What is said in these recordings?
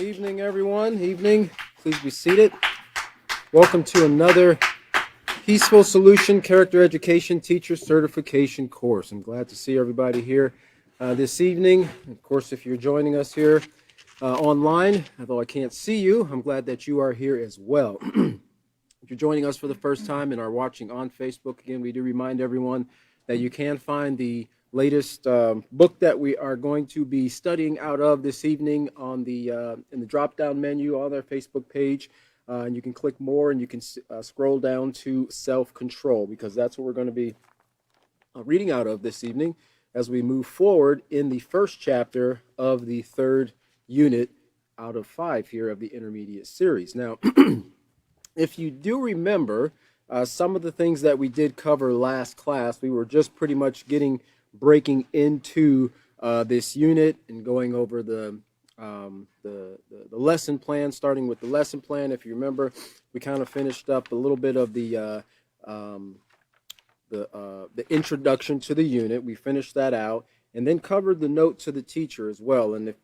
Evening, everyone. Evening. Please be seated. Welcome to another Peaceful Solution Character Education Teacher Certification course. I'm glad to see everybody here this evening. Of course, if you're joining us here online, although I can't see you, I'm glad that you are here as well. If you're joining us for the first time and are watching on Facebook, again, we do remind everyone that you can find the latest book that we are going to be studying out of this evening on the in the drop-down menu on our Facebook page. And you can click more and you can scroll down to self-control, because that's what we're going to be reading out of this evening as we move forward in the first chapter of the third unit out of 5 here of the intermediate series. Now, if you do remember some of the things that we did cover last class, we were just pretty much breaking into this unit and going over the lesson plan, starting with the lesson plan. If you remember, we kind of finished up a little bit of the introduction to the unit. We finished that out and then covered the note to the teacher as well. And if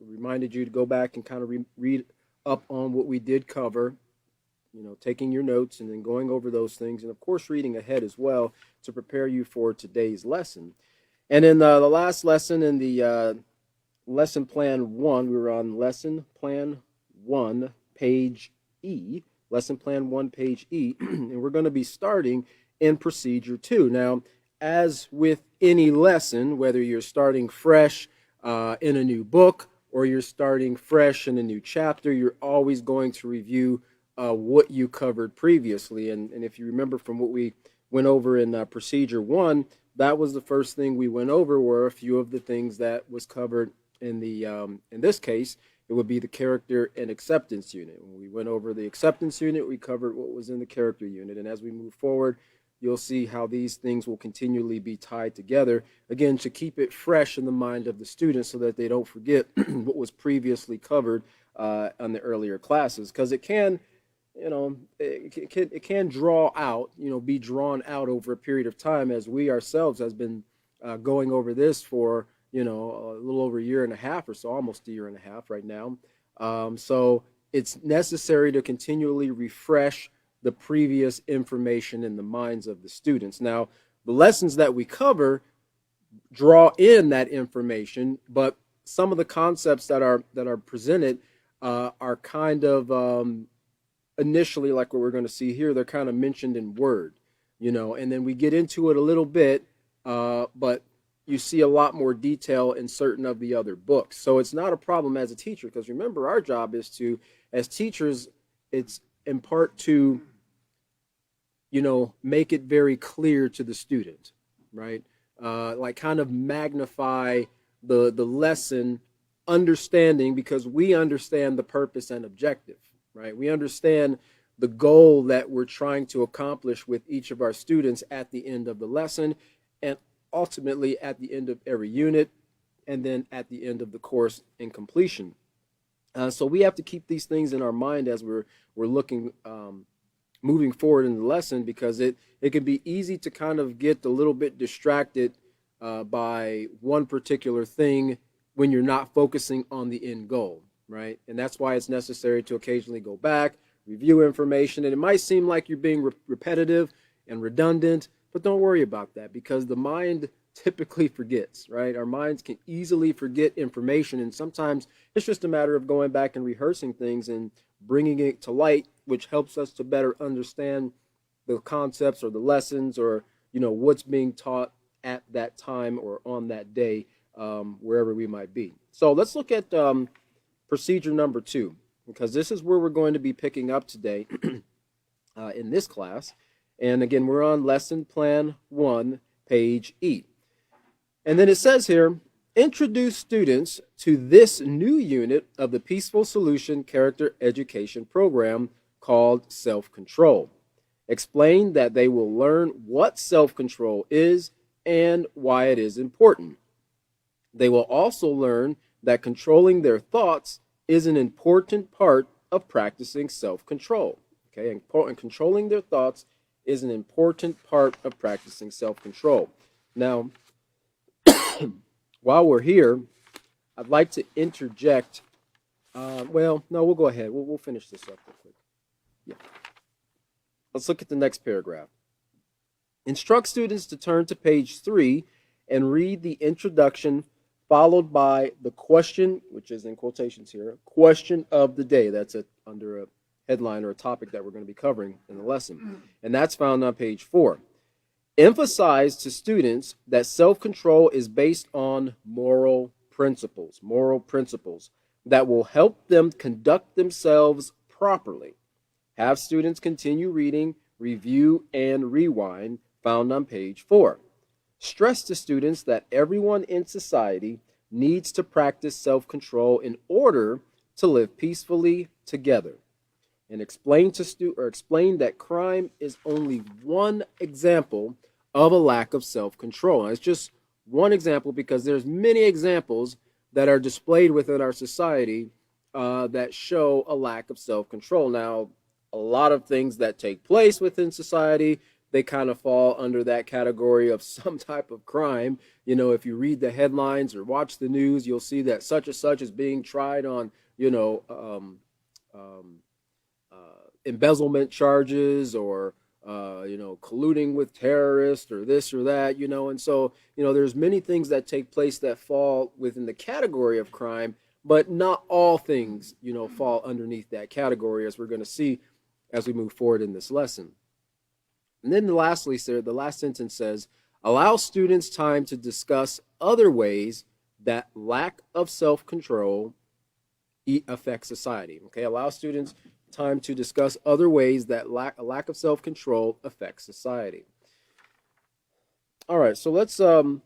reminded you to go back and kind of read up on what we did cover, taking your notes and then going over those things, and of course reading ahead as well to prepare you for today's lesson. And in the last lesson, in the lesson plan 1, we were on lesson plan 1, page E, lesson plan 1, page E, and we're going to be starting in procedure 2. Now, as with any lesson, whether you're starting fresh in a new book or you're starting fresh in a new chapter, you're always going to review what you covered previously. And if you remember from what we went over in procedure 1, that was the first thing we went over, were a few of the things that was covered in the in this case, it would be the character and acceptance unit. When we went over the acceptance unit, we covered what was in the character unit. And as we move forward, you'll see how these things will continually be tied together, again, to keep it fresh in the mind of the students so that they don't forget what was previously covered on the earlier classes, because it can it can draw out, be drawn out over a period of time, as we ourselves has been going over this for, a little over a year and a half or so, almost a year and a half right now. So it's necessary to continually refresh the previous information in the minds of the students. Now, the lessons that we cover draw in that information, but some of the concepts that are presented are kind of initially, like what we're going to see here, they're kind of mentioned in word, and then we get into it a little bit, but you see a lot more detail in certain of the other books. So it's not a problem as a teacher, because remember, our job is to, as teachers, it's in part to, make it very clear to the student, right? Like kind of magnify the lesson understanding, because we understand the purpose and objective. Right? We understand the goal that we're trying to accomplish with each of our students at the end of the lesson, and ultimately at the end of every unit, and then at the end of the course in completion. So we have to keep these things in our mind as we're looking, moving forward in the lesson, because it can be easy to kind of get a little bit distracted by one particular thing when you're not focusing on the end goal. Right? And that's why it's necessary to occasionally go back, review information, and it might seem like you're being repetitive and redundant, but don't worry about that, because the mind typically forgets, right? Our minds can easily forget information, and sometimes it's just a matter of going back and rehearsing things and bringing it to light, which helps us to better understand the concepts or the lessons, or what's being taught at that time or on that day, wherever we might be. So let's look at procedure number 2, because this is where we're going to be picking up today in this class. And again, we're on lesson plan 1, page E. And then it says here, introduce students to this new unit of the Peaceful Solution Character Education program called self-control. Explain that they will learn what self-control is and why it is important. They will also learn that controlling their thoughts is an important part of practicing self-control. Okay, and controlling their thoughts is an important part of practicing self-control. Now, while we're here, I'd like to interject Well, no, we'll go ahead. We'll finish this up real quick. Yeah. Let's look at the next paragraph. Instruct students to turn to page 3 and read the introduction, followed by the question, which is in quotations here, question of the day. That's under a headline or a topic that we're going to be covering in the lesson. And that's found on page 4. Emphasize to students that self-control is based on moral principles that will help them conduct themselves properly. Have students continue reading, review, and rewind, found on page 4. Stress to students that everyone in society needs to practice self-control in order to live peacefully together. And explain that crime is only one example of a lack of self-control. And it's just one example because there's many examples that are displayed within our society that show a lack of self-control. Now, a lot of things that take place within society, they kind of fall under that category of some type of crime. You know, if you read the headlines or watch the news, you'll see that such and such is being tried on, embezzlement charges or, colluding with terrorists or this or that, and so, there's many things that take place that fall within the category of crime, but not all things, fall underneath that category, as we're going to see as we move forward in this lesson. And then lastly, sir, the last sentence says, allow students time to discuss other ways that lack of self-control affects society. Okay, allow students time to discuss other ways that a lack of self-control affects society. All right, so let's now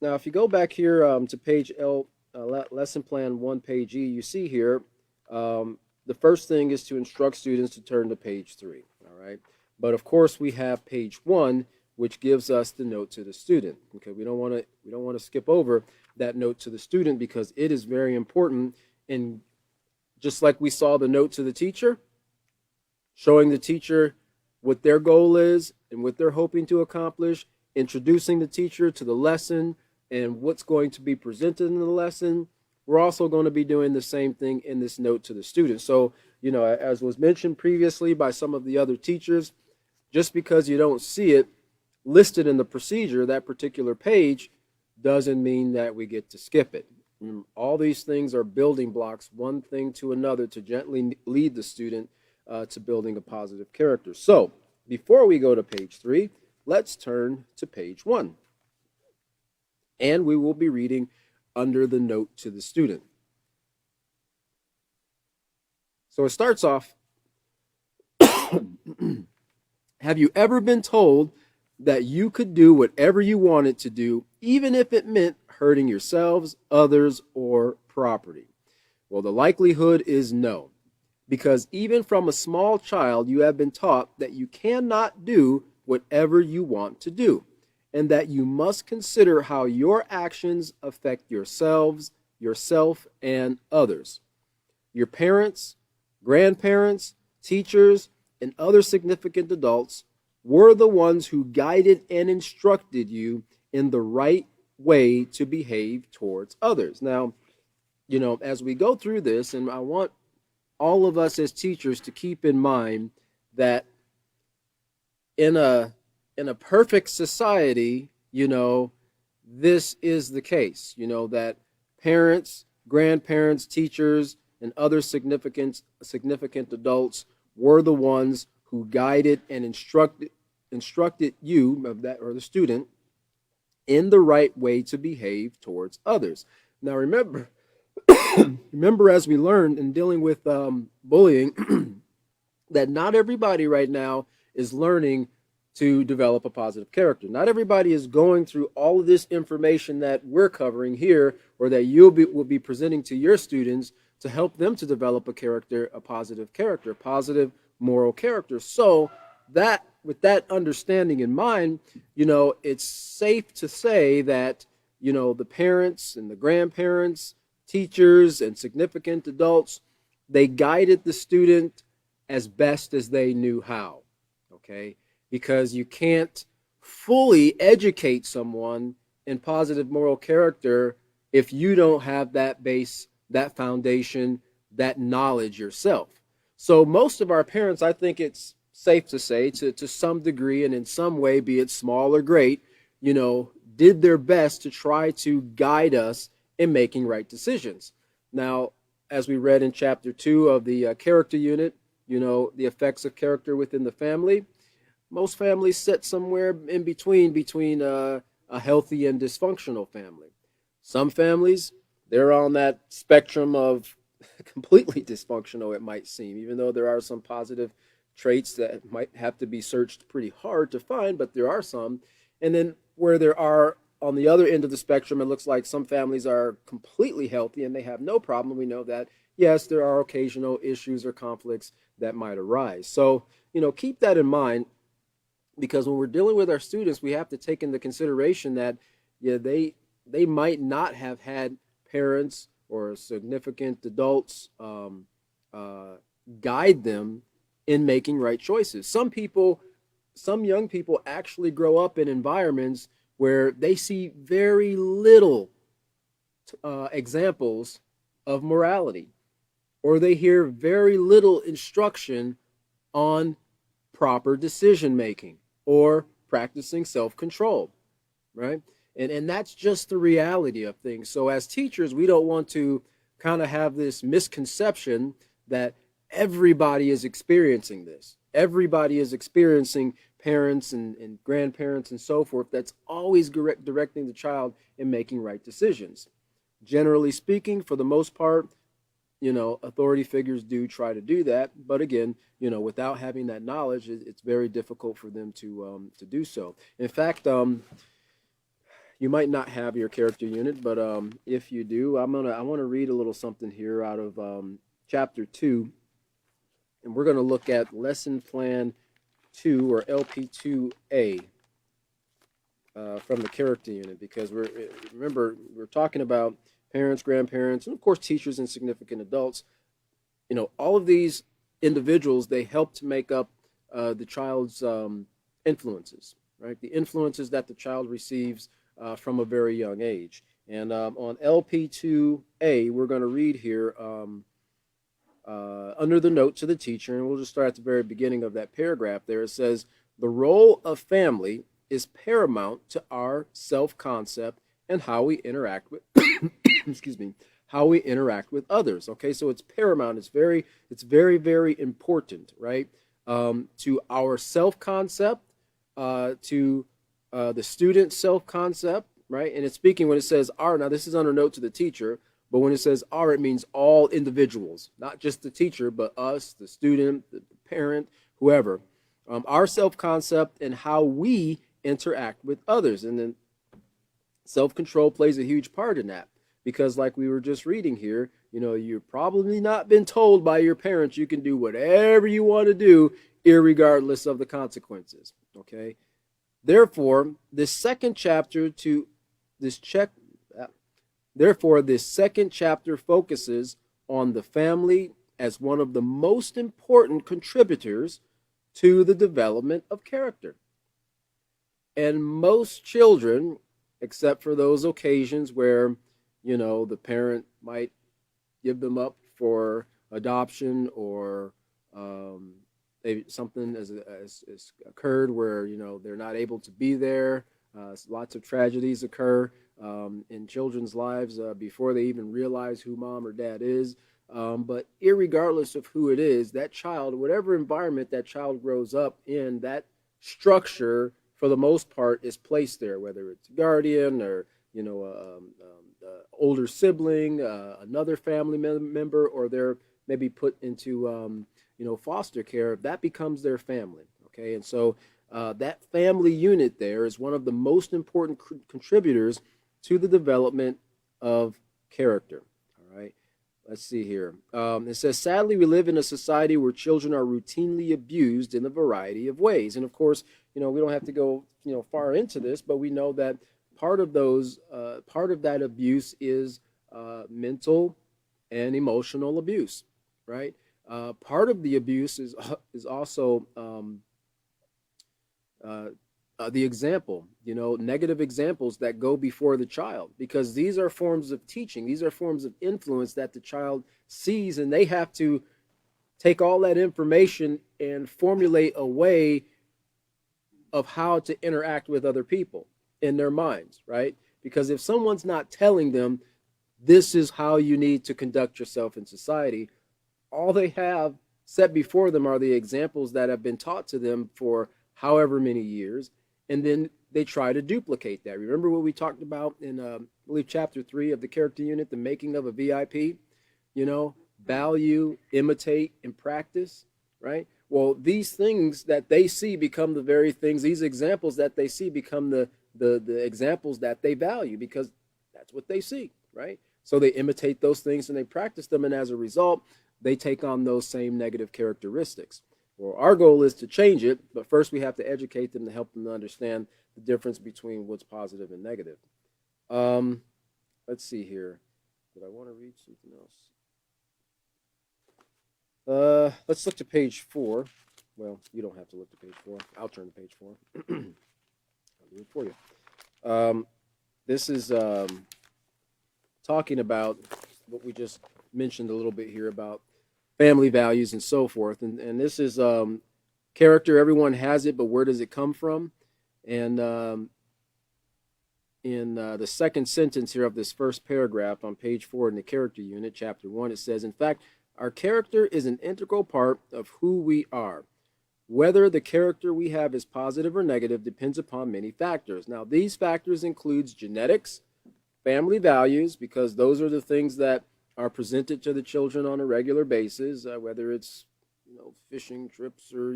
if you go back here to page lesson plan 1, page E, you see here the first thing is to instruct students to turn to page 3. All right, but of course we have page 1, which gives us the note to the student. Okay, we don't want to skip over that note to the student because it is very important. And just like we saw the note to the teacher, showing the teacher what their goal is and what they're hoping to accomplish, introducing the teacher to the lesson and what's going to be presented in the lesson, we're also going to be doing the same thing in this note to the student. So, as was mentioned previously by some of the other teachers, just because you don't see it listed in the procedure, that particular page, doesn't mean that we get to skip it. All these things are building blocks, one thing to another, to gently lead the student to building a positive character. So, before we go to page 3, let's turn to page 1. And we will be reading under the note to the student. So it starts off, have you ever been told that you could do whatever you wanted to do, even if it meant hurting yourselves, others, or property? Well, the likelihood is no, because even from a small child, you have been taught that you cannot do whatever you want to do, and that you must consider how your actions affect yourself, and others. Your parents, grandparents, teachers, and other significant adults were the ones who guided and instructed you in the right way to behave towards others. Now, as we go through this, and I want all of us as teachers to keep in mind that in a perfect society, this is the case, that parents, grandparents, teachers, and other significant adults were the ones who guided and instructed you, or the student, in the right way to behave towards others. Now remember, as we learned in dealing with bullying, that not everybody right now is learning to develop a positive character. Not everybody is going through all of this information that we're covering here, or that will be presenting to your students to help them to develop a positive character, positive moral character. So that, with that understanding in mind, it's safe to say that, the parents and the grandparents, teachers, and significant adults, they guided the student as best as they knew how, okay? Because you can't fully educate someone in positive moral character if you don't have that base that foundation, that knowledge yourself. So most of our parents, I think it's safe to say, to some degree and in some way, be it small or great, did their best to try to guide us in making right decisions. Now, as we read in chapter 2 of the character unit, the effects of character within the family. Most families sit somewhere in between a healthy and dysfunctional family. Some families, they're on that spectrum of completely dysfunctional, it might seem, even though there are some positive traits that might have to be searched pretty hard to find, but there are some. And then where there are on the other end of the spectrum, it looks like some families are completely healthy and they have no problem. We know that, yes, there are occasional issues or conflicts that might arise. So, keep that in mind, because when we're dealing with our students, we have to take into consideration that, yeah, they might not have had parents or significant adults guide them in making right choices. Some young people actually grow up in environments where they see very little examples of morality, or they hear very little instruction on proper decision making or practicing self-control, right? And that's just the reality of things. So as teachers, we don't want to kind of have this misconception that everybody is experiencing this. Everybody is experiencing parents and grandparents and so forth that's always directing the child in making right decisions. Generally speaking, for the most part, authority figures do try to do that, but again, without having that knowledge, it's very difficult for them to do so. In fact, you might not have your character unit, but if you do, I want to read a little something here out of chapter 2, and we're going to look at lesson plan 2 or LP2A from the character unit, because remember we're talking about parents, grandparents, and of course teachers and significant adults. All of these individuals, they help to make up the child's influences, right? The influences that the child receives from a very young age. And on LP2A, we're going to read here under the note to the teacher, and we'll just start at the very beginning of that paragraph there. It says, the role of family is paramount to our self-concept and how we interact with excuse me, how we interact with others. Okay, so it's paramount. It's very, very important, right? To our self-concept, to the student self-concept, right? And it's speaking when it says our. Now, this is under note to the teacher, but when it says our, it means all individuals, not just the teacher, but us, the student, the parent, whoever. Our self-concept and how we interact with others. And then self-control plays a huge part in that, because like we were just reading here, you've probably not been told by your parents you can do whatever you want to do, irregardless of the consequences, okay? Therefore, this second chapter focuses on the family as one of the most important contributors to the development of character. And most children, except for those occasions where, the parent might give them up for adoption, or something has occurred where, they're not able to be there. Lots of tragedies occur in children's lives before they even realize who mom or dad is. But irregardless of who it is, that child, whatever environment that child grows up in, that structure, for the most part, is placed there, whether it's a guardian or, older sibling, another family member, or they're maybe put into, foster care. That becomes their family, okay? And so that family unit there is one of the most important contributors to the development of character, all right? Let's see here. It says, sadly, we live in a society where children are routinely abused in a variety of ways. And of course, we don't have to go, far into this, but we know that part of that abuse is mental and emotional abuse, right? Part of the abuse is also the example, negative examples that go before the child, because these are forms of teaching. These are forms of influence that the child sees, and they have to take all that information and formulate a way of how to interact with other people in their minds, right? Because if someone's not telling them this is how you need to conduct yourself in society, all they have set before them are the examples that have been taught to them for however many years, and then they try to duplicate that. Remember what we talked about in, I believe, chapter 3 of the character unit, the making of a VIP? Value, imitate, and practice, right? Well, these things that they see become the very things, these examples that they see become the examples that they value, because that's what they see, right? So they imitate those things and they practice them, and as a result, they take on those same negative characteristics. Well, our goal is to change it, but first we have to educate them to help them to understand the difference between what's positive and negative. Let's see here. Did I want to read something else? Let's look to page 4. Well, you don't have to look to page 4. I'll turn to page 4. I'll do it for you. This is talking about what we just mentioned a little bit here about family values and so forth. And this is character. Everyone has it, but where does it come from? And in the second sentence here of this first paragraph on page 4 in the character unit, chapter 1, it says, in fact, our character is an integral part of who we are. Whether the character we have is positive or negative depends upon many factors. Now, these factors includes genetics, family values, because those are the things that are presented to the children on a regular basis, whether it's fishing trips or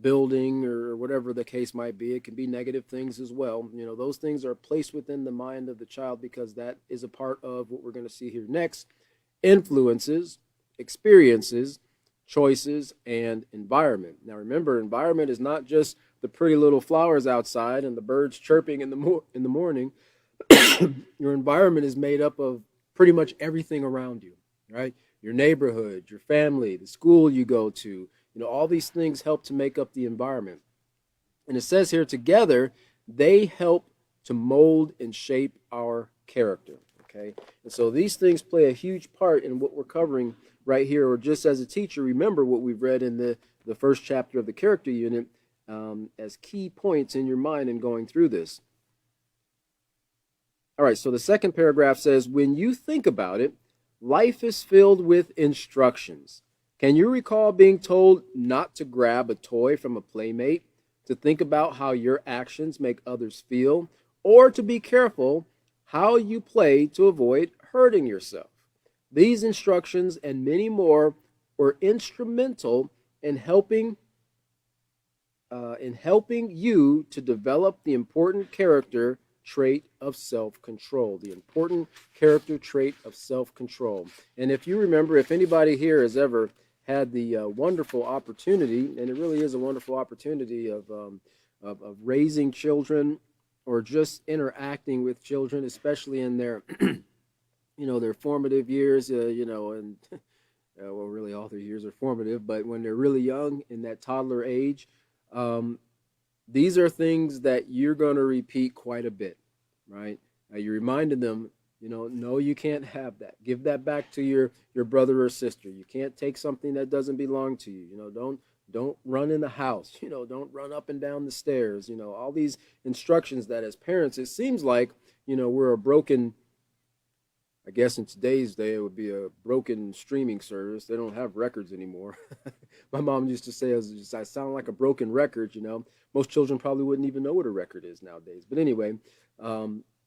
building or whatever the case might be. It can be negative things as well. Those things are placed within the mind of the child because that is a part of what we're going to see here next. Influences, experiences, choices, and environment. Now remember, environment is not just the pretty little flowers outside and the birds chirping in the morning. Your environment is made up of pretty much everything around you, right? Your neighborhood, your family, the school you go to, all these things help to make up the environment. And it says here, together, they help to mold and shape our character, okay? And so these things play a huge part in what we're covering right here, or just as a teacher, remember what we've read in the first chapter of the character unit as key points in your mind in going through this. All right, so the second paragraph says, when you think about it, life is filled with instructions. Can you recall being told not to grab a toy from a playmate, to think about how your actions make others feel, or to be careful how you play to avoid hurting yourself? These instructions and many more were instrumental in helping you to develop the important character trait of self-control. The important character trait of self-control. And if you remember, if anybody here has ever had the wonderful opportunity, and it really is a wonderful opportunity of raising children or just interacting with children, especially in their their formative years, and well, really all their years are formative, but when they're really young in that toddler age, these are things that you're going to repeat quite a bit, right? You reminded them, no, you can't have that. Give that back to your brother or sister. You can't take something that doesn't belong to you. Don't run in the house. Don't run up and down the stairs. All these instructions that as parents, it seems like, we're a broken, I guess in today's day, it would be a broken streaming service. They don't have records anymore. My mom used to say, I sound like a broken record, Most children probably wouldn't even know what a record is nowadays. But anyway,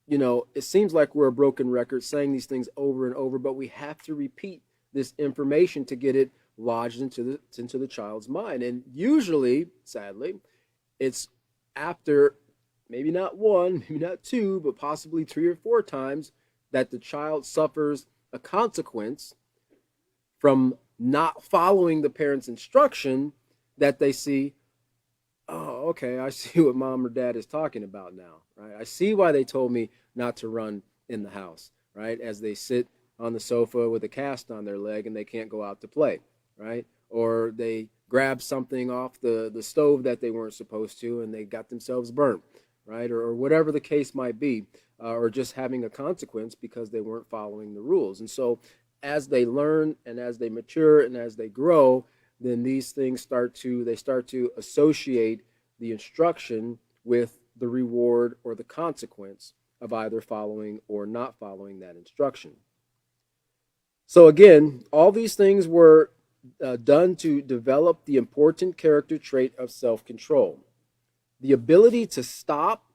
it seems like we're a broken record saying these things over and over, but we have to repeat this information to get it lodged into the child's mind. And usually, sadly, it's after maybe not one, maybe not two, but possibly 3 or 4 times that the child suffers a consequence from not following the parent's instruction, that they see, oh, okay, I see what mom or dad is talking about now, right? I see why they told me not to run in the house, right? As they sit on the sofa with a cast on their leg and they can't go out to play, right? or they grabbed something off the stove that they weren't supposed to and they got themselves burnt, right? Or whatever the case might be, or just having a consequence because they weren't following the rules. And so as they learn and as they mature and as they grow, then these things start to associate the instruction with the reward or the consequence of either following or not following that instruction. So again, all these things were done to develop the important character trait of self-control. The ability to stop,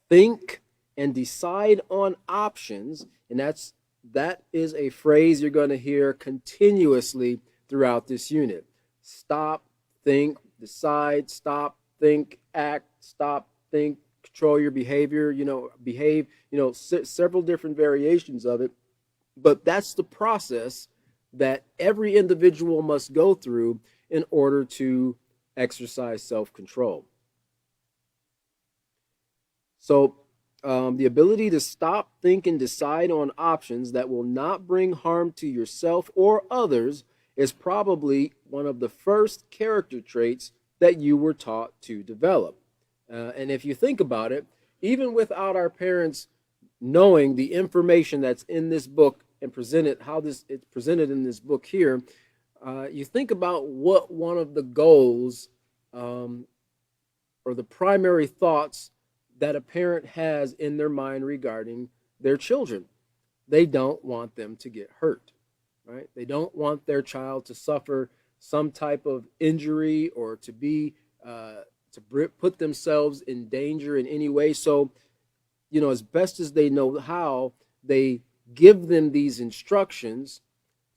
think, and decide on options, and that is a phrase you're going to hear continuously throughout this unit. Stop, think, decide, stop, think, act, stop, think, control your behavior, behave, several different variations of it. But that's the process that every individual must go through in order to exercise self-control. So the ability to stop, think, and decide on options that will not bring harm to yourself or others is probably one of the first character traits that you were taught to develop. And if you think about it, even without our parents knowing the information that's in this book and it's presented in this book here, you think about what one of the goals or the primary thoughts that a parent has in their mind regarding their children. They don't want them to get hurt, right? They don't want their child to suffer some type of injury or to be to put themselves in danger in any way. So, as best as they know how, they give them these instructions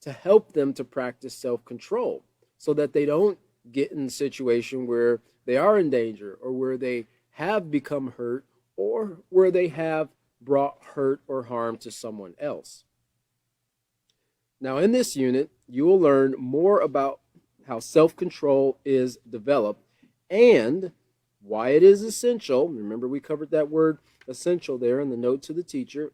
to help them to practice self-control so that they don't get in a situation where they are in danger or where they have become hurt or where they have brought hurt or harm to someone else. Now, in this unit, you will learn more about how self-control is developed and why it is essential. Remember, we covered that word essential there in the note to the teacher.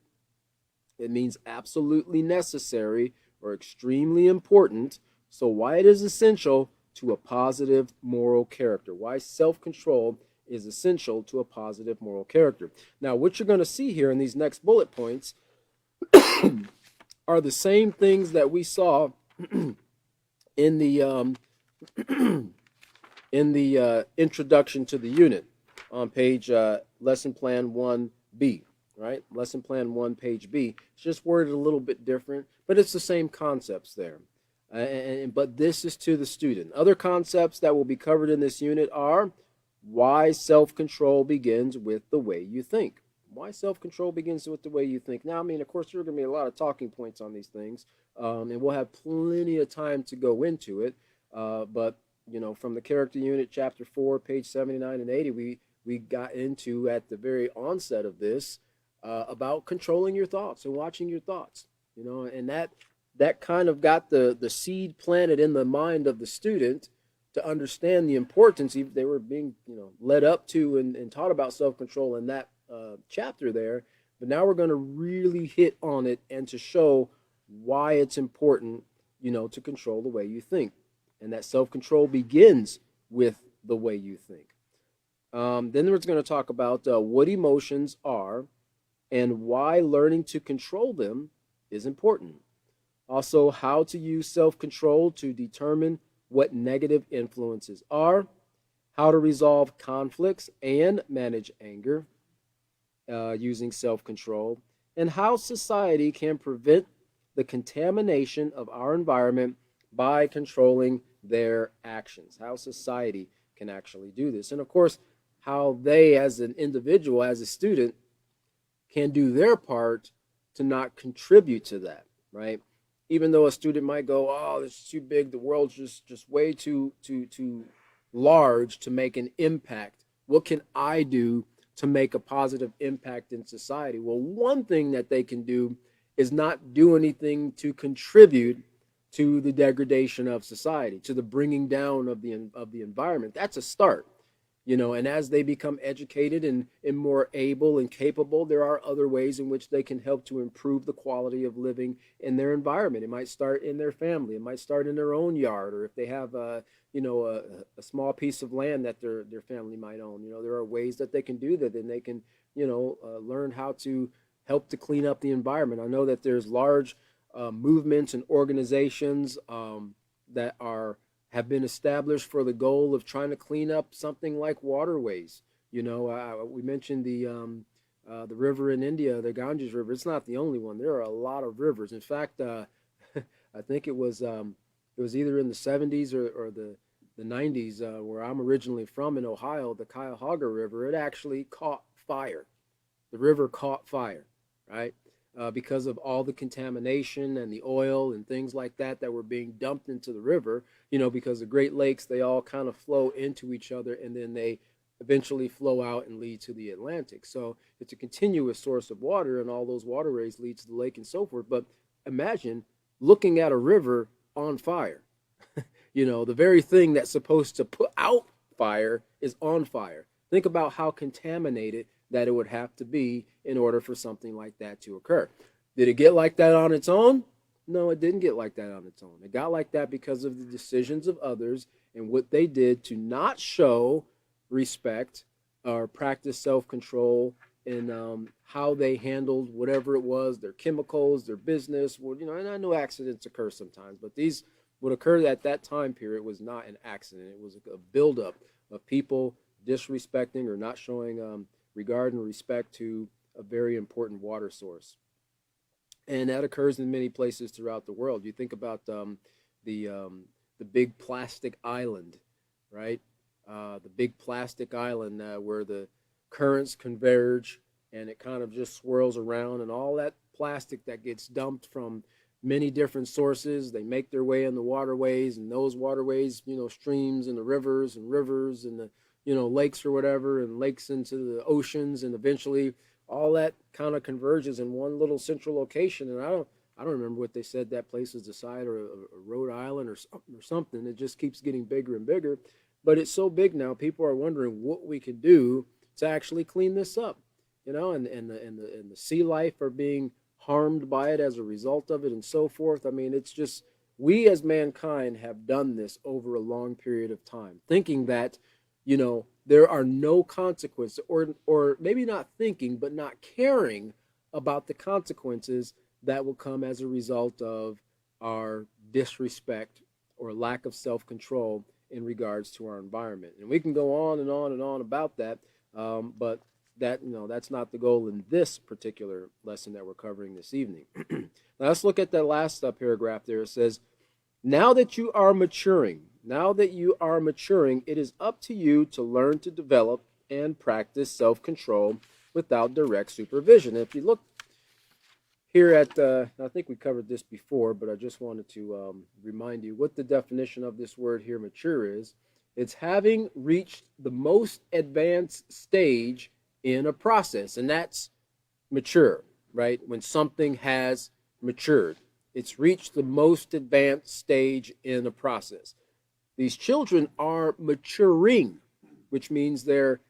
It means absolutely necessary or extremely important. So why it is essential to a positive moral character. Why self-control is essential to a positive moral character. Now, what you're going to see here in these next bullet points are the same things that we saw in the introduction to the unit on page lesson plan 1B, right? Lesson plan 1, page B. It's just worded a little bit different, but it's the same concepts there. But this is to the student. Other concepts that will be covered in this unit are why self-control begins with the way you think. Why self-control begins with the way you think. Now, of course, there are going to be a lot of talking points on these things, and we'll have plenty of time to go into it. But, from the character unit, chapter 4, page 79 and 80, we got into at the very onset of this about controlling your thoughts and watching your thoughts, and that kind of got the seed planted in the mind of the student to understand the importance. They were being led up to and taught about self-control in that chapter there, but now we're going to really hit on it and to show why it's important to control the way you think, and that self-control begins with the way you think. Then we're going to talk about what emotions are and why learning to control them is important. Also, how to use self-control to determine what negative influences are, how to resolve conflicts and manage anger using self-control, and how society can prevent the contamination of our environment by controlling their actions. How society can actually do this. And of course, how they as an individual, as a student, can do their part to not contribute to that, right? Even though a student might go, oh, this is too big, the world's just way too large to make an impact. What can I do to make a positive impact in society? Well, one thing that they can do is not do anything to contribute to the degradation of society, to the bringing down of the environment. That's a start. And as they become educated and more able and capable, there are other ways in which they can help to improve the quality of living in their environment. It might start in their family, it might start in their own yard, or if they have a small piece of land that their family might own. There are ways that they can do that, and they can learn how to help to clean up the environment. I know that there's large movements and organizations that have been established for the goal of trying to clean up something like waterways. We mentioned the river in India, the Ganges River. It's not the only one. There are a lot of rivers. In fact, I think it was either in the 70s or the 90s, where I'm originally from in Ohio, the Cuyahoga River. It actually caught fire. The river caught fire, right? Because of all the contamination and the oil and things like that were being dumped into the river, because the Great Lakes, they all kind of flow into each other, and then they eventually flow out and lead to the Atlantic. So it's a continuous source of water, and all those waterways lead to the lake and so forth. But imagine looking at a river on fire. The very thing that's supposed to put out fire is on fire. Think about how contaminated that it would have to be in order for something like that to occur. Did it get like that on its own? No, it didn't get like that on its own. It got like that because of the decisions of others and what they did to not show respect or practice self-control in how they handled whatever it was, their chemicals, their business. And I know accidents occur sometimes, but what occurred at that time period was not an accident. It was a buildup of people disrespecting or not showing regard and respect to a very important water source. And that occurs in many places throughout the world. You think about the big plastic island, right? The big plastic island where the currents converge and it kind of just swirls around, and all that plastic that gets dumped from many different sources, they make their way in the waterways, and those waterways, streams and the rivers and the lakes or whatever, and lakes into the oceans, and eventually all that kind of converges in one little central location. And I don't remember what they said that place is, the side or a Rhode Island or something. It just keeps getting bigger and bigger, but it's so big now. People are wondering what we can do to actually clean this up, and the sea life are being harmed by it as a result of it, and so forth. I mean, it's just, we as mankind have done this over a long period of time, thinking that there are no consequences, or maybe not thinking, but not caring about the consequences that will come as a result of our disrespect or lack of self-control in regards to our environment. And we can go on and on and on about that, but that's not the goal in this particular lesson that we're covering this evening. Now let's look at that last paragraph there. It says, now that you are maturing, it is up to you to learn to develop and practice self-control without direct supervision. And if you look here at, I think we covered this before, but I just wanted to remind you what the definition of this word here, mature, is. It's having reached the most advanced stage in a process, and that's mature, right? When something has matured, it's reached the most advanced stage in a process. These children are maturing, which means they're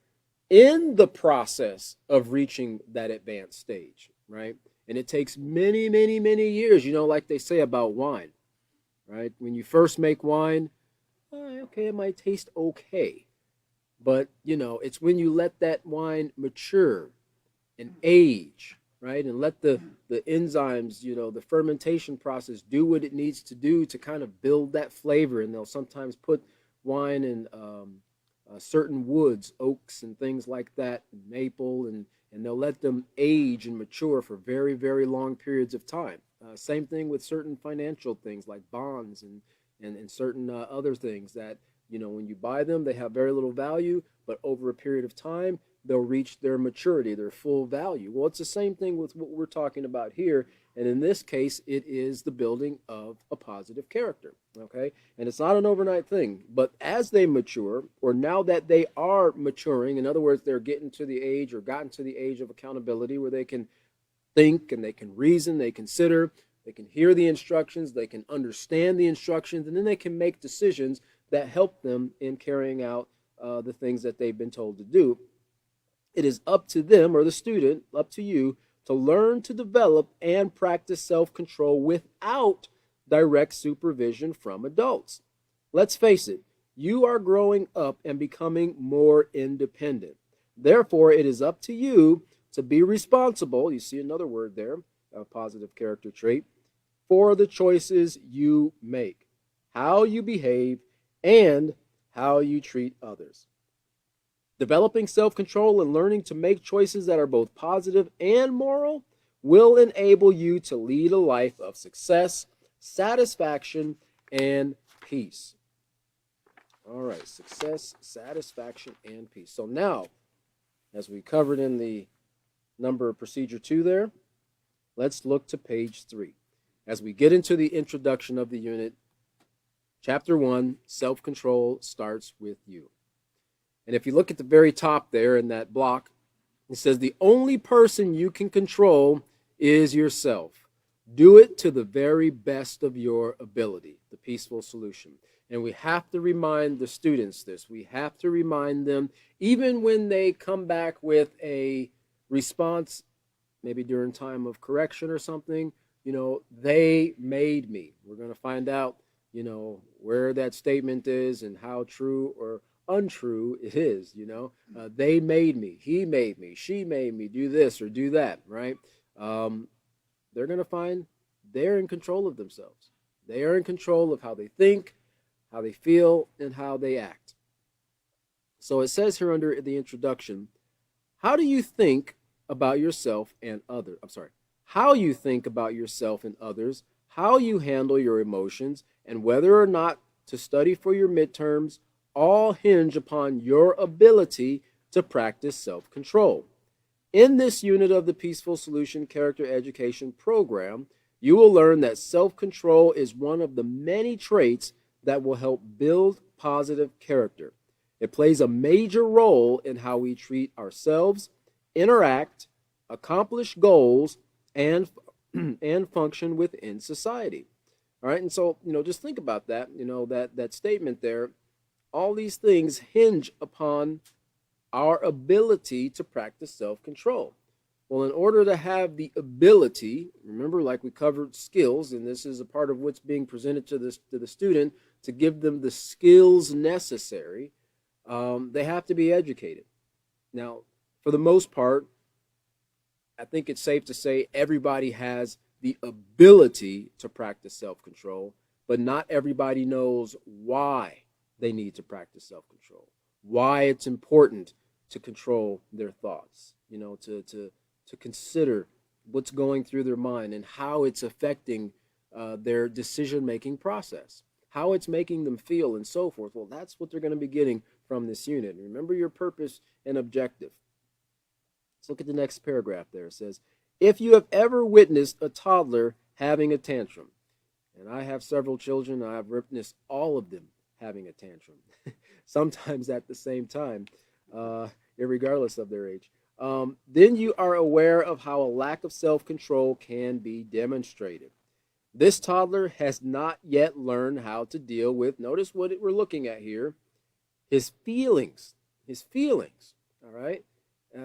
in the process of reaching that advanced stage, right? And it takes many, many, many years, like they say about wine, right? When you first make wine, okay, it might taste okay. But, it's when you let that wine mature and age, right? And let the enzymes, the fermentation process do what it needs to do to kind of build that flavor. And they'll sometimes put wine in certain woods, oaks and things like that, maple, and they'll let them age and mature for very, very long periods of time. Same thing with certain financial things like bonds and certain other things that, when you buy them, they have very little value, but over a period of time, they'll reach their maturity, their full value. Well, it's the same thing with what we're talking about here. And in this case, it is the building of a positive character, okay? And it's not an overnight thing, but as they mature, or now that they are maturing, in other words, they're getting to the age or gotten to the age of accountability where they can think and they can reason, they consider, they can hear the instructions, they can understand the instructions, and then they can make decisions that help them in carrying out the things that they've been told to do. It is up to them or the student, up to you, to learn to develop and practice self control without direct supervision from adults. Let's face it, you are growing up and becoming more independent. Therefore, it is up to you to be responsible. You see another word there, a positive character trait, for the choices you make, how you behave, and how you treat others. Developing self control and learning to make choices that are both positive and moral will enable you to lead a life of success, satisfaction, and peace. All right, success, satisfaction, and peace. So now, as we covered in the number procedure 2 there, let's look to page 3. As we get into the introduction of the unit, chapter 1, self-control starts with you. And if you look at the very top there in that block, it says the only person you can control is yourself. Do it to the very best of your ability, the peaceful solution. And we have to remind the students this. We have to remind them, even when they come back with a response, maybe during time of correction or something, they made me. We're going to find out, where that statement is and how true or untrue it is. They made me, he made me, she made me do this or do that, right? They're going to find they're in control of themselves. They are in control of how they think, how they feel, and how they act. So it says here under the introduction, how you think about yourself and others, how you think about yourself and others, how you handle your emotions, and whether or not to study for your midterms all hinge upon your ability to practice self-control. In this unit of the Peaceful Solution Character Education Program, you will learn that self-control is one of the many traits that will help build positive character. It plays a major role in how we treat ourselves, interact, accomplish goals, and function within society. All right, and so, just think about that, that statement there. All these things hinge upon our ability to practice self-control. Well, in order to have the ability, remember, like we covered skills, and this is a part of what's being presented to the student, to give them the skills necessary, they have to be educated. Now, for the most part, I think it's safe to say everybody has the ability to practice self-control, but not everybody knows why they need to practice self-control, why it's important to control their thoughts, to consider what's going through their mind and how it's affecting their decision-making process, how it's making them feel, and so forth. Well, that's what they're going to be getting from this unit. Remember your purpose and objective. Let's look at the next paragraph there. It says, if you have ever witnessed a toddler having a tantrum, and I have several children, I have witnessed all of them having a tantrum, sometimes at the same time, regardless of their age, then you are aware of how a lack of self-control can be demonstrated. This toddler has not yet learned how to deal with, notice what we're looking at here, his feelings, all right?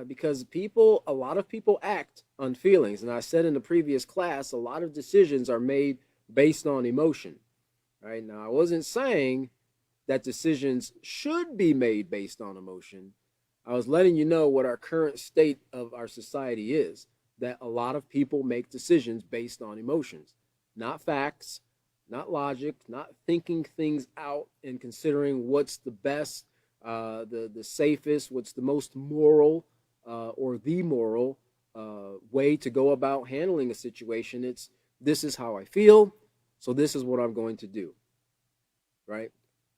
Because a lot of people act on feelings. And I said in the previous class, a lot of decisions are made based on emotion. Right? Now, I wasn't saying that decisions should be made based on emotion. I was letting you know what our current state of our society is, that a lot of people make decisions based on emotions, not facts, not logic, not thinking things out and considering what's the best, the safest, what's the most moral, or the moral way to go about handling a situation. It's, this is how I feel, so this is what I'm going to do, right?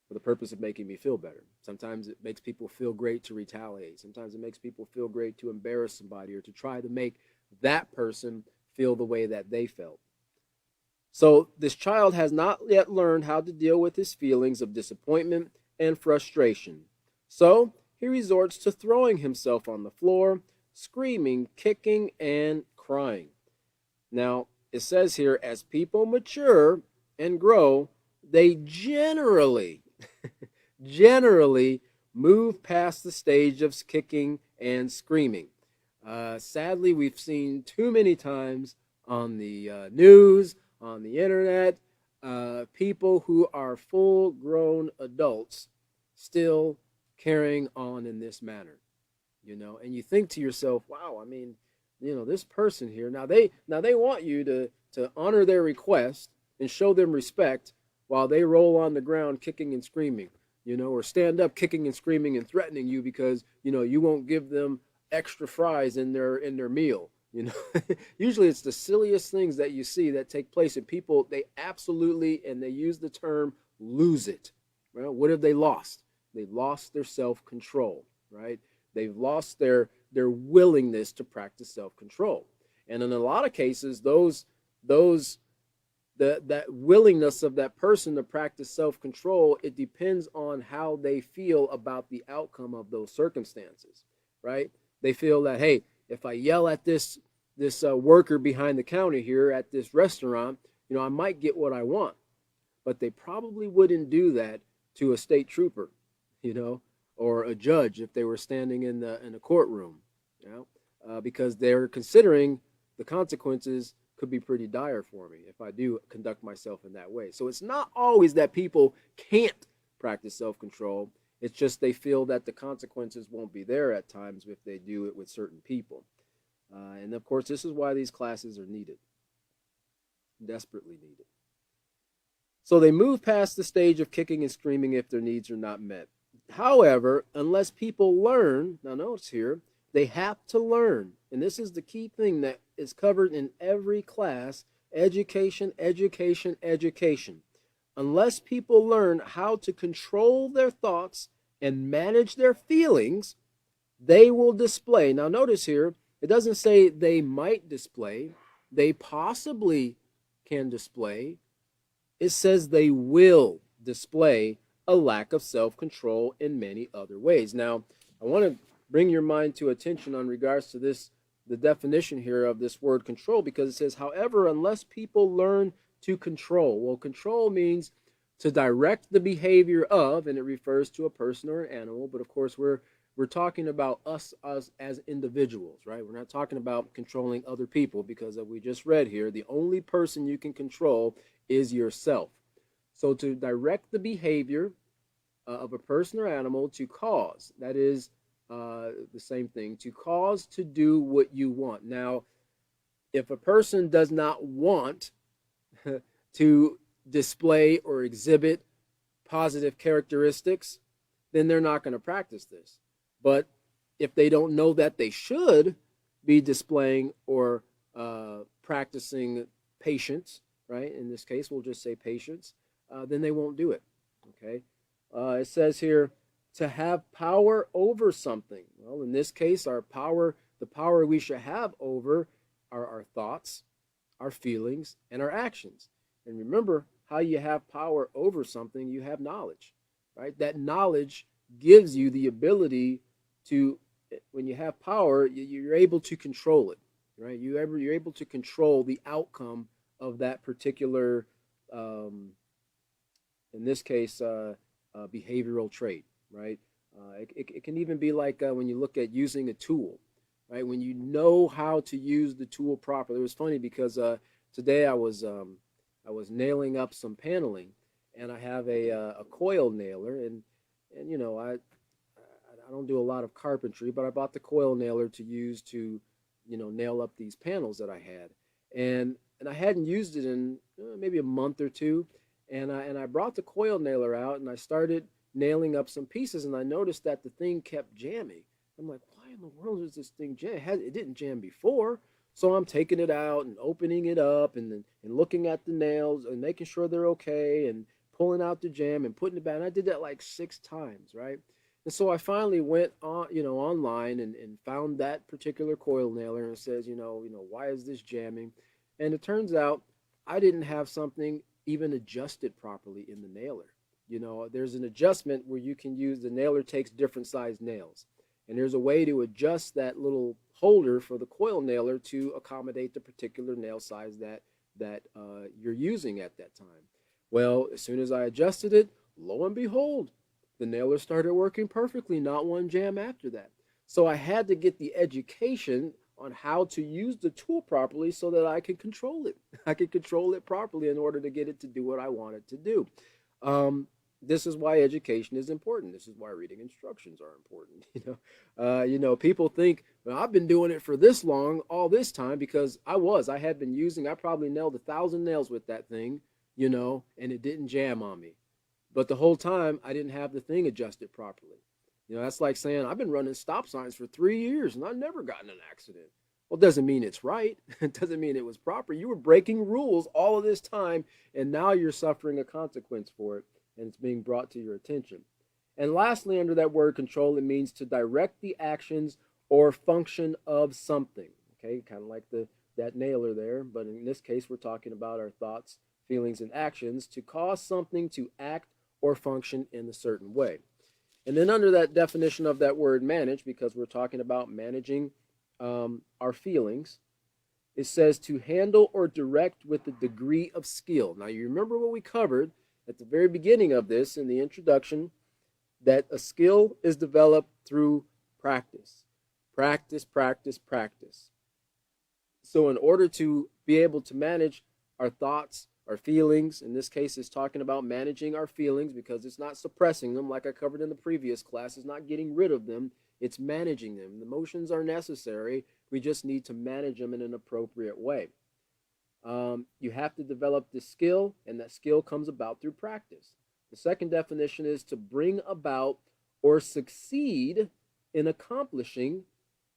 For the purpose of making me feel better. Sometimes it makes people feel great to retaliate. Sometimes it makes people feel great to embarrass somebody or to try to make that person feel the way that they felt. So this child has not yet learned how to deal with his feelings of disappointment and frustration. So he resorts to throwing himself on the floor, screaming, kicking, and crying. Now, it says here, as people mature and grow, they generally move past the stage of kicking and screaming. Sadly, we've seen too many times on the news, on the internet, people who are full grown adults still carrying on in this manner, and you think to yourself, wow, I mean, this person here, now they want you to honor their request and show them respect while they roll on the ground kicking and screaming, or stand up kicking and screaming and threatening you because you won't give them extra fries in their meal. Usually it's the silliest things that you see that take place, and people, they absolutely, and they use the term, lose it. Well, what have they lost? They lost their self-control, right? They've lost their willingness to practice self-control. And in a lot of cases, those that willingness of that person to practice self-control, it depends on how they feel about the outcome of those circumstances, right? They feel that, hey, if I yell at this worker behind the counter here at this restaurant, I might get what I want. But they probably wouldn't do that to a state trooper, or a judge if they were standing in a courtroom, because they're considering the consequences could be pretty dire for me if I do conduct myself in that way. So it's not always that people can't practice self-control. It's just they feel that the consequences won't be there at times if they do it with certain people. And of course, this is why these classes are needed, desperately needed. So they move past the stage of kicking and screaming if their needs are not met. However, unless people learn, now notice here, they have to learn, and this is the key thing that is covered in every class: education, education, education. Unless people learn how to control their thoughts and manage their feelings, they will display. Now notice here, it doesn't say they might display, they possibly can display. It says they will display a lack of self-control in many other ways. Now, I want to bring your mind to attention on regards to this, the definition here of this word control, because it says, however, unless people learn to control. Well, control means to direct the behavior of, and it refers to a person or an animal, but of course we're talking about us as individuals, right? We're not talking about controlling other people, because as we just read here, the only person you can control is yourself. So to direct the behavior of a person or animal to cause, that is the same thing, to cause to do what you want. Now, if a person does not want to display or exhibit positive characteristics, then they're not going to practice this. But if they don't know that they should be displaying or practicing patience, right? In this case, we'll just say patience, then they won't do it, okay? It says here, to have power over something. Well, in this case, the power we should have over are our thoughts, our feelings, and our actions. And remember, how you have power over something, you have knowledge, right? That knowledge gives you the ability to, when you have power, you're able to control it, right? You're able to control the outcome of that particular, in this case, behavioral trait, right? It can even be like when you look at using a tool, right? When you know how to use the tool properly. It was funny because today I was nailing up some paneling, and I have a coil nailer, and I don't do a lot of carpentry, but I bought the coil nailer to use to nail up these panels that I had, and I hadn't used it in maybe a month or two, and I brought the coil nailer out and I started nailing up some pieces, and I noticed that the thing kept jamming. I'm like, why in the world is this thing jam? It didn't jam before. So I'm taking it out and opening it up and looking at the nails and making sure they're okay and pulling out the jam and putting it back. And I did that like 6 times, right? And so I finally went on, online and found that particular coil nailer, and it says, why is this jamming? And it turns out I didn't have something even adjusted properly in the nailer. There's an adjustment where you can use, the nailer takes different size nails. And there's a way to adjust that little holder for the coil nailer to accommodate the particular nail size that you're using at that time. Well, as soon as I adjusted it, lo and behold, The nailer started working perfectly, not one jam after that. So I had to get the education on how to use the tool properly so that I could control it. I could control it properly in order to get it to do what I want it to do. Um, this is why education is important. This is why reading instructions are important. People think, well, I've been doing it for this long, all this time, because I had been using. I probably nailed 1,000 nails with that thing, and it didn't jam on me. But the whole time, I didn't have the thing adjusted properly. That's like saying I've been running stop signs for 3 years and I've never gotten an accident. Well, it doesn't mean it's right. It doesn't mean it was proper. You were breaking rules all of this time, and now you're suffering a consequence for it, and it's being brought to your attention. And lastly, under that word control, it means to direct the actions or function of something. Okay, kind of like that nailer there, but in this case, we're talking about our thoughts, feelings, and actions to cause something to act or function in a certain way. And then under that definition of that word manage, because we're talking about managing our feelings, it says to handle or direct with a degree of skill. Now, you remember what we covered at the very beginning of this in the introduction, that a skill is developed through practice. Practice, practice, practice. So in order to be able to manage our thoughts, our feelings, in this case it's talking about managing our feelings, because it's not suppressing them like I covered in the previous class. It's not getting rid of them, it's managing them. The emotions are necessary, we just need to manage them in an appropriate way. You have to develop this skill, and that skill comes about through practice. The second definition is to bring about or succeed in accomplishing,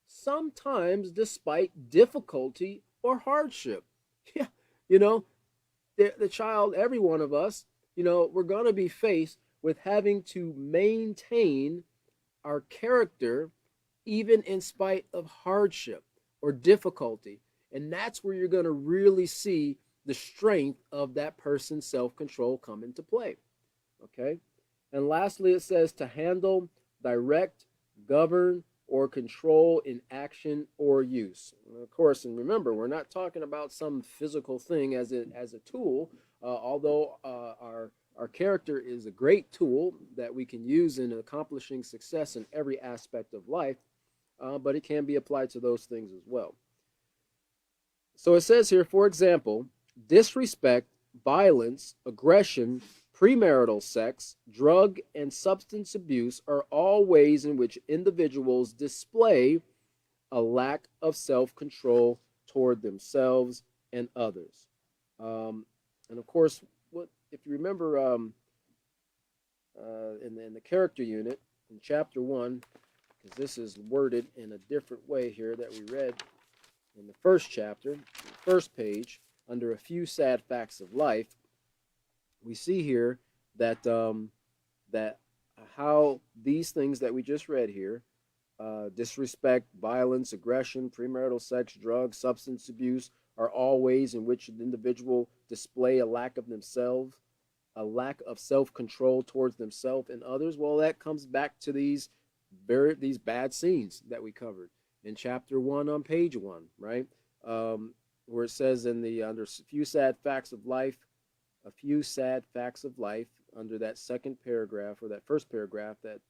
sometimes despite difficulty or hardship. Yeah, you know, the child, every one of us, we're going to be faced with having to maintain our character even in spite of hardship or difficulty. And that's where you're going to really see the strength of that person's self-control come into play. Okay? And lastly, it says to handle, direct, govern, or control in action or use. And of course, and remember, we're not talking about some physical thing as a tool, although our character is a great tool that we can use in accomplishing success in every aspect of life, but it can be applied to those things as well. So it says here, for example, disrespect, violence, aggression, premarital sex, drug, and substance abuse are all ways in which individuals display a lack of self-control toward themselves and others. And of course, if you remember in the character unit in chapter 1, because this is worded in a different way here that we read in the first chapter, the first page, under a few sad facts of life, we see here that that how these things that we just read here, disrespect, violence, aggression, premarital sex, drugs, substance abuse, are all ways in which an individual display a lack of themselves, a lack of self-control towards themselves and others. Well, that comes back to these bad scenes that we covered in chapter 1 on page 1, right? Where it says in the under a few sad facts of life, under that second paragraph, or that first paragraph, that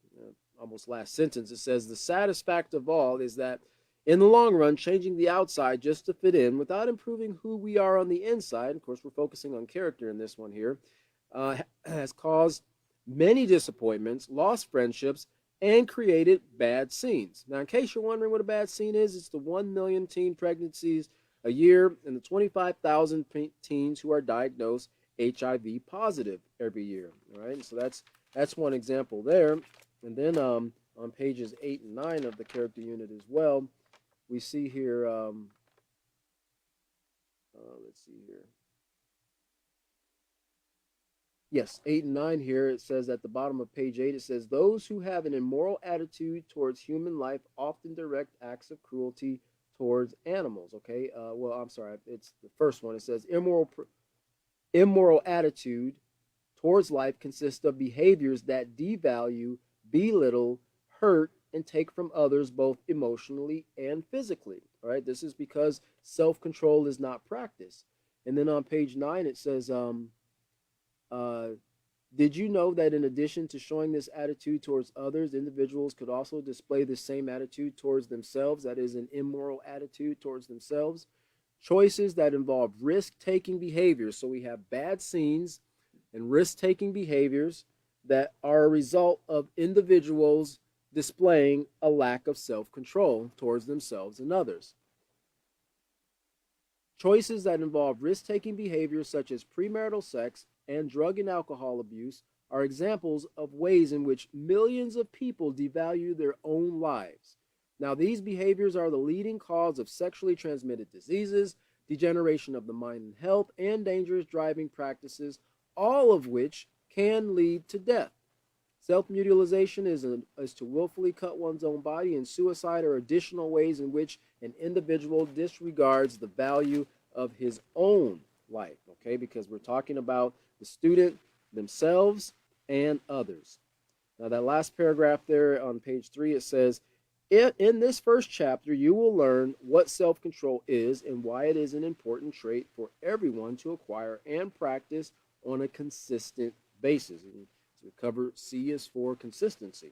almost last sentence, it says the saddest fact of all is that in the long run, changing the outside just to fit in without improving who we are on the inside, of course we're focusing on character in this one here, has caused many disappointments, lost friendships, and created bad scenes. Now, in case you're wondering what a bad scene is, it's the 1 million teen pregnancies a year and the 25,000 teens who are diagnosed HIV positive every year. All right, so that's one example there. And then on pages 8 and 9 of the character unit as well, we see here, let's see here. Yes, 8 and 9 here, it says at the bottom of page 8, it says, those who have an immoral attitude towards human life often direct acts of cruelty towards animals. Okay, well, I'm sorry, it's the first one. It says, immoral attitude towards life consists of behaviors that devalue, belittle, hurt, and take from others both emotionally and physically. All right, this is because self-control is not practiced. And then on page 9, it says, Did you know that in addition to showing this attitude towards others, individuals could also display the same attitude towards themselves? That is, an immoral attitude towards themselves. Choices that involve risk taking behaviors. So we have bad scenes and risk taking behaviors that are a result of individuals displaying a lack of self control towards themselves and others. Choices that involve risk taking behaviors such as premarital sex and drug and alcohol abuse are examples of ways in which millions of people devalue their own lives. Now, these behaviors are the leading cause of sexually transmitted diseases, degeneration of the mind and health, and dangerous driving practices, all of which can lead to death. Self-mutilation is to willfully cut one's own body, and suicide are additional ways in which an individual disregards the value of his own life, okay? Because we're talking about the student, themselves, and others. Now, that last paragraph there on page 3, it says, in this first chapter, you will learn what self-control is and why it is an important trait for everyone to acquire and practice on a consistent basis. And so we cover C is for consistency.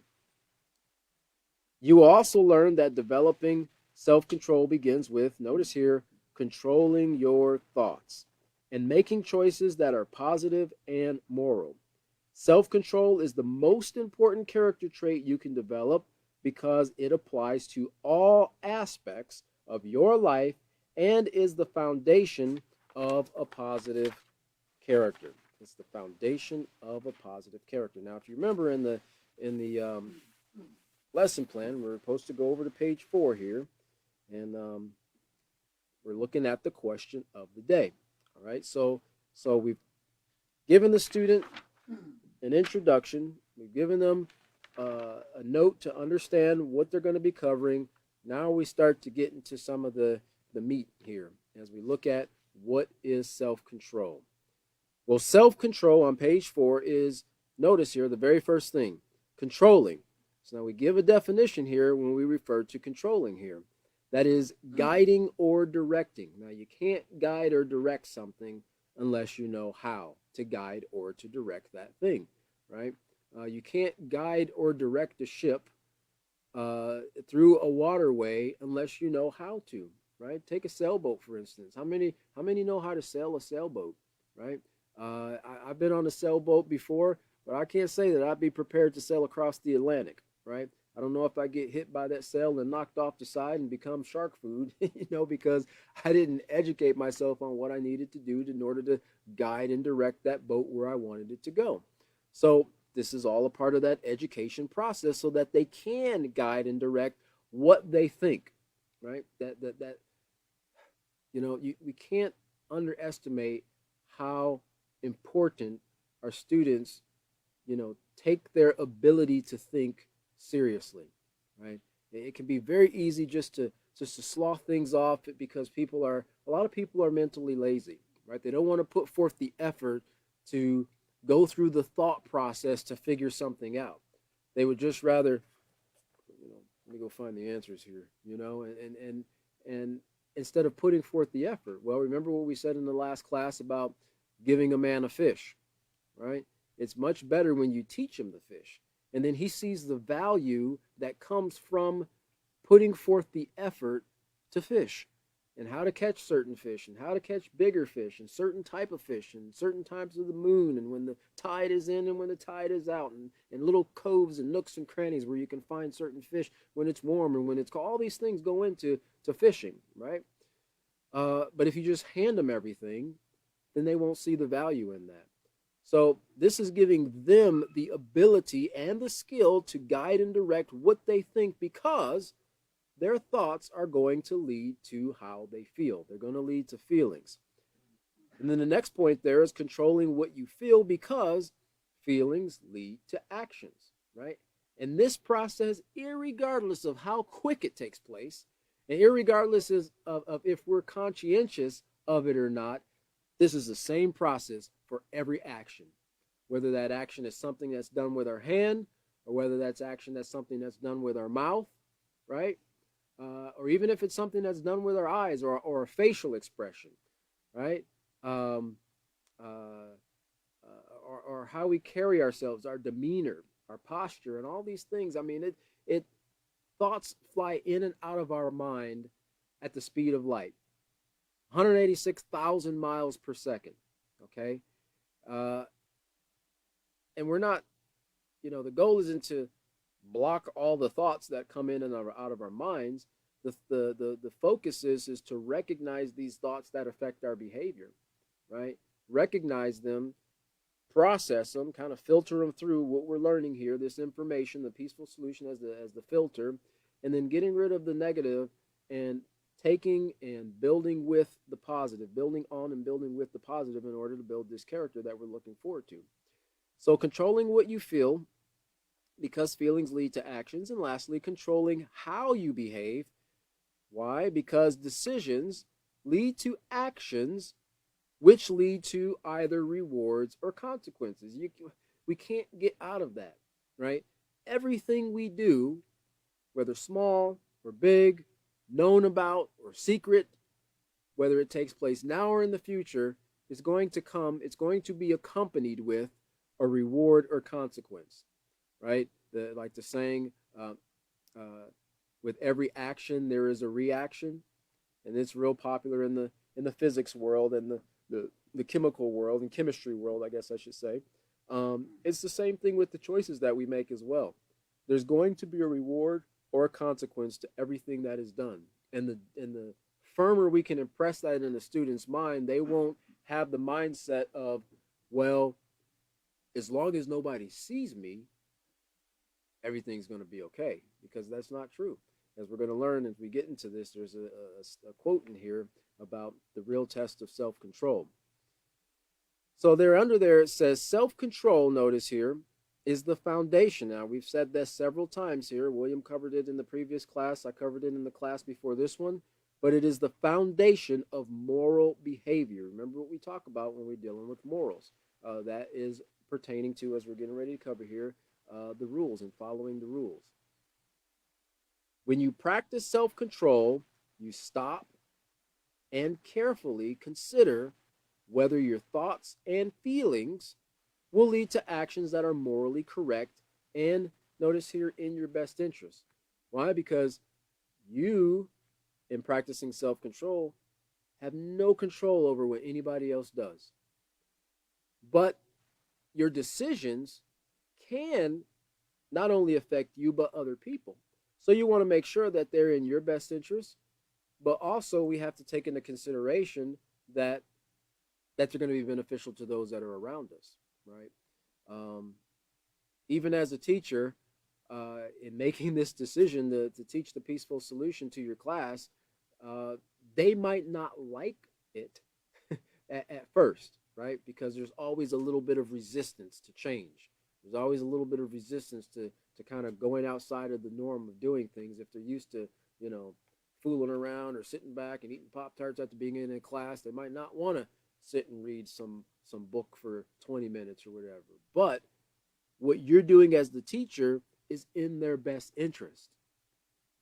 You will also learn that developing self-control begins with, notice here, controlling your thoughts and making choices that are positive and moral. Self-control is the most important character trait you can develop because it applies to all aspects of your life and is the foundation of a positive character. It's the foundation of a positive character. Now, if you remember in the lesson plan, we're supposed to go over to page 4 here, and we're looking at the question of the day. All right, so we've given the student an introduction. We've given them a note to understand what they're going to be covering. Now we start to get into some of the meat here as we look at what is self-control. Well, self-control on page 4 is, notice here, the very first thing, controlling. So now we give a definition here when we refer to controlling here. That is guiding or directing. Now you can't guide or direct something unless you know how to guide or to direct that thing, right? You can't guide or direct a ship through a waterway unless you know how to, right? Take a sailboat, for instance. How many know how to sail a sailboat, right? I've been on a sailboat before, but I can't say that I'd be prepared to sail across the Atlantic, right? I don't know if I get hit by that sail and knocked off the side and become shark food, because I didn't educate myself on what I needed to do in order to guide and direct that boat where I wanted it to go. So this is all a part of that education process so that they can guide and direct what they think, right? We can't underestimate how important our students, take their ability to think seriously, right? It can be very easy just to slough things off because a lot of people are mentally lazy, right? They don't want to put forth the effort to go through the thought process to figure something out. They would just rather, let me go find the answers here, and instead of putting forth the effort. Well, remember what we said in the last class about giving a man a fish, right? It's much better when you teach him the fish. And then he sees the value that comes from putting forth the effort to fish and how to catch certain fish and how to catch bigger fish and certain type of fish and certain times of the moon and when the tide is in and when the tide is out and little coves and nooks and crannies where you can find certain fish when it's warm and when it's cold. All these things go into fishing, right? But if you just hand them everything, then they won't see the value in that. So this is giving them the ability and the skill to guide and direct what they think because their thoughts are going to lead to how they feel. They're going to lead to feelings. And then the next point there is controlling what you feel because feelings lead to actions, right? And this process, irregardless of how quick it takes place, and irregardless of if we're conscientious of it or not, this is the same process for every action, whether that action is something that's done with our hand or whether that's something that's done with our mouth, right? Or even if it's something that's done with our eyes or a facial expression, right? or how we carry ourselves, our demeanor, our posture, and all these things. I mean, it thoughts fly in and out of our mind at the speed of light, 186,000 miles per second. Okay, uh, and we're not, the goal isn't to block all the thoughts that come in and out of our minds. The focus is to recognize these thoughts that affect our behavior, right? Recognize them, process them, kind of filter them through what we're learning here, this information, the peaceful solution as the filter, and then getting rid of the negative and taking and building with the positive, building on and building with the positive in order to build this character that we're looking forward to. So controlling what you feel, because feelings lead to actions. And lastly, controlling how you behave. Why? Because decisions lead to actions which lead to either rewards or consequences. We can't get out of that, right? Everything we do, whether small or big, known about or secret, whether it takes place now or in the future, is going to be accompanied with a reward or consequence, right? Like the saying, with every action there is a reaction, and it's real popular in the physics world and the chemical world and chemistry world, I guess I should say. It's the same thing with the choices that we make as well. There's going to be a reward or a consequence to everything that is done, and the firmer we can impress that in a student's mind, they won't have the mindset of, well, as long as nobody sees me, everything's going to be okay, because that's not true. As we're going to learn as we get into this, there's a quote in here about the real test of self-control. So under there it says self-control, notice here, is the foundation. Now, we've said this several times here. William covered it in the previous class. I covered it in the class before this one. But it is the foundation of moral behavior. Remember what we talk about when we're dealing with morals. That is pertaining to, as we're getting ready to cover here, the rules and following the rules. When you practice self-control, you stop and carefully consider whether your thoughts and feelings will lead to actions that are morally correct and, notice here, in your best interest. Why? Because you, in practicing self-control, have no control over what anybody else does. But your decisions can not only affect you, but other people. So you want to make sure that they're in your best interest, but also we have to take into consideration that they're going to be beneficial to those that are around us, right? Even as a teacher, in making this decision to teach the peaceful solution to your class, they might not like it at first, right? Because there's always a little bit of resistance to change. There's always a little bit of resistance to kind of going outside of the norm of doing things. If they're used to, fooling around or sitting back and eating Pop-Tarts at the beginning of class, they might not want to sit and read some book for 20 minutes or whatever. But what you're doing as the teacher is in their best interest.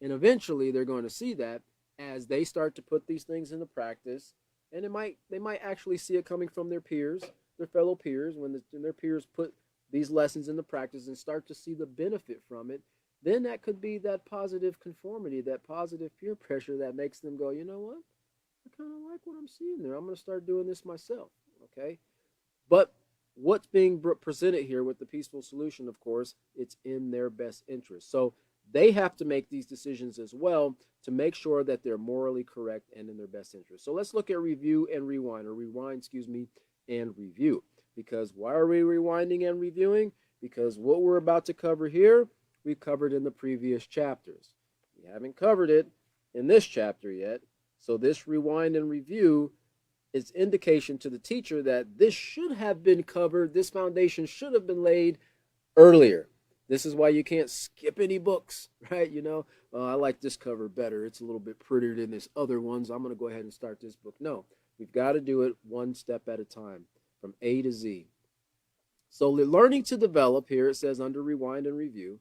And eventually they're going to see that as they start to put these things into practice. And they might actually see it coming from their peers, their fellow peers, when their peers put these lessons into practice and start to see the benefit from it. Then that could be that positive conformity, that positive peer pressure that makes them go, you know what? I kind of like what I'm seeing there. I'm going to start doing this myself, okay? But what's being presented here with the peaceful solution, of course, it's in their best interest. So they have to make these decisions as well to make sure that they're morally correct and in their best interest. So let's look at review and rewind, or rewind, and review. Because why are we rewinding and reviewing? Because what we're about to cover here, we've covered in the previous chapters. We haven't covered it in this chapter yet. So this rewind and review is indication to the teacher that this should have been covered. This foundation should have been laid earlier. This is why you can't skip any books, right? I like this cover better. It's a little bit prettier than this other one, so I'm going to go ahead and start this book. No, we've got to do it one step at a time, from A to Z. So learning to develop, here it says under rewind and review,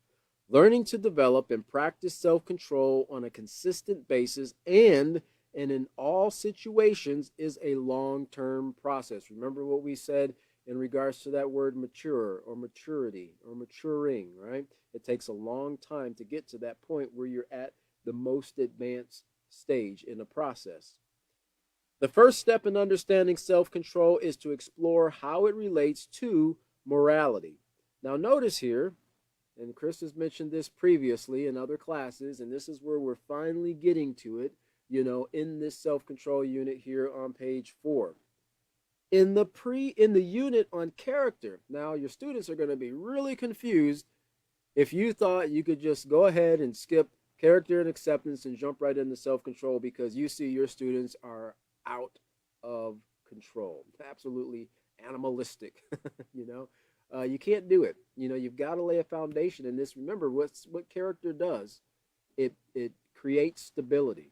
learning to develop and practice self-control on a consistent basis and in all situations is a long-term process. Remember what we said in regards to that word mature or maturity or maturing, right? It takes a long time to get to that point where you're at the most advanced stage in the process. The first step in understanding self control is to explore how it relates to morality. Now, notice here, and Chris has mentioned this previously in other classes, and this is where we're finally getting to it, in this self control unit here on page 4. In the unit on character, now your students are going to be really confused if you thought you could just go ahead and skip character and acceptance and jump right into self control because you see your students are out of control, absolutely animalistic. You can't do it. You've got to lay a foundation in this. Remember what character does. It creates stability,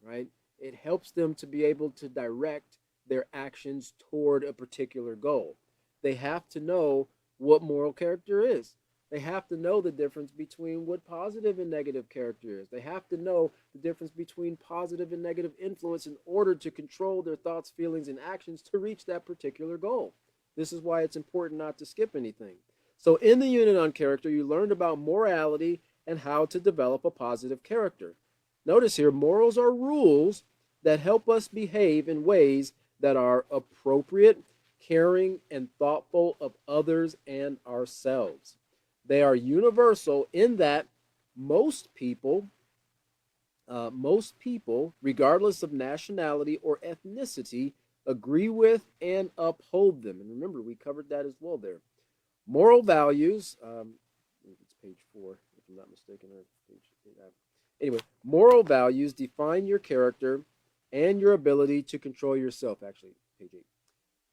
right? It helps them to be able to direct their actions toward a particular goal. They have to know what moral character is. They have to know the difference between what positive and negative character is. They have to know the difference between positive and negative influence in order to control their thoughts, feelings, and actions to reach that particular goal. This is why it's important not to skip anything. So in the unit on character, you learned about morality and how to develop a positive character. Notice here, morals are rules that help us behave in ways that are appropriate, caring, and thoughtful of others and ourselves. They are universal in that most people, regardless of nationality or ethnicity, agree with and uphold them. And remember, we covered that as well there. Moral values, it's page 4, if I'm not mistaken, or page 8. Anyway, moral values define your character and your ability to control yourself. Actually, page 8.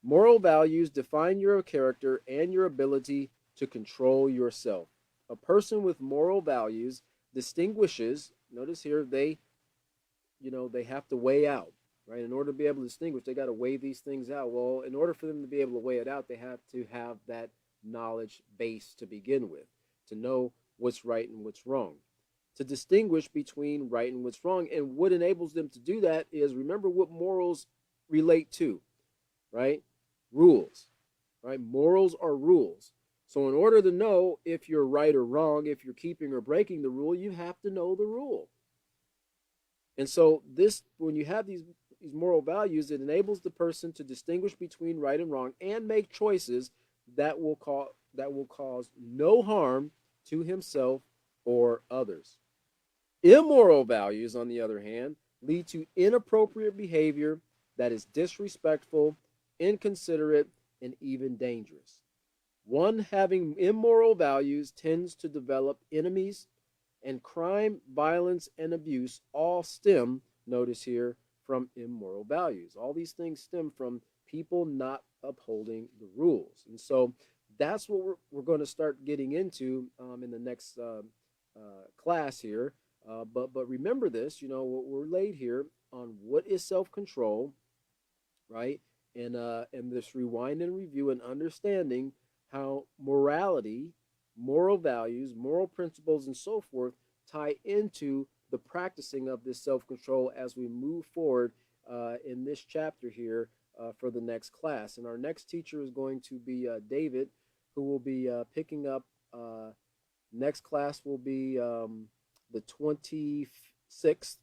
Moral values define your character and your ability to control yourself. A person with moral values distinguishes, notice here, they have to weigh out, right? In order to be able to distinguish, they got to weigh these things out. Well, in order for them to be able to weigh it out, they have to have that knowledge base to begin with, to know what's right and what's wrong, to distinguish between right and what's wrong. And what enables them to do that is, remember what morals relate to, right? Rules, right? Morals are rules. So in order to know if you're right or wrong, if you're keeping or breaking the rule, you have to know the rule. And so when you have these moral values, it enables the person to distinguish between right and wrong and make choices that will cause no harm to himself or others. Immoral values, on the other hand, lead to inappropriate behavior that is disrespectful, inconsiderate, and even dangerous. One having immoral values tends to develop enemies, and crime, violence, and abuse all stem, notice here, from immoral values. All these things stem from people not upholding the rules. And so that's what we're going to start getting into in the next class here. But remember this, we're laid here on what is self-control, right? And this rewind and review and understanding how morality, moral values, moral principles, and so forth tie into the practicing of this self-control as we move forward in this chapter here for the next class. And our next teacher is going to be David, who will be picking up. Next class will be the 26th,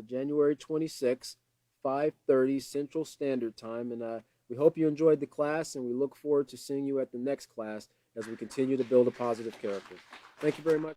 January 26th, 5:30 Central Standard Time. And we hope you enjoyed the class, and we look forward to seeing you at the next class as we continue to build a positive character. Thank you very much.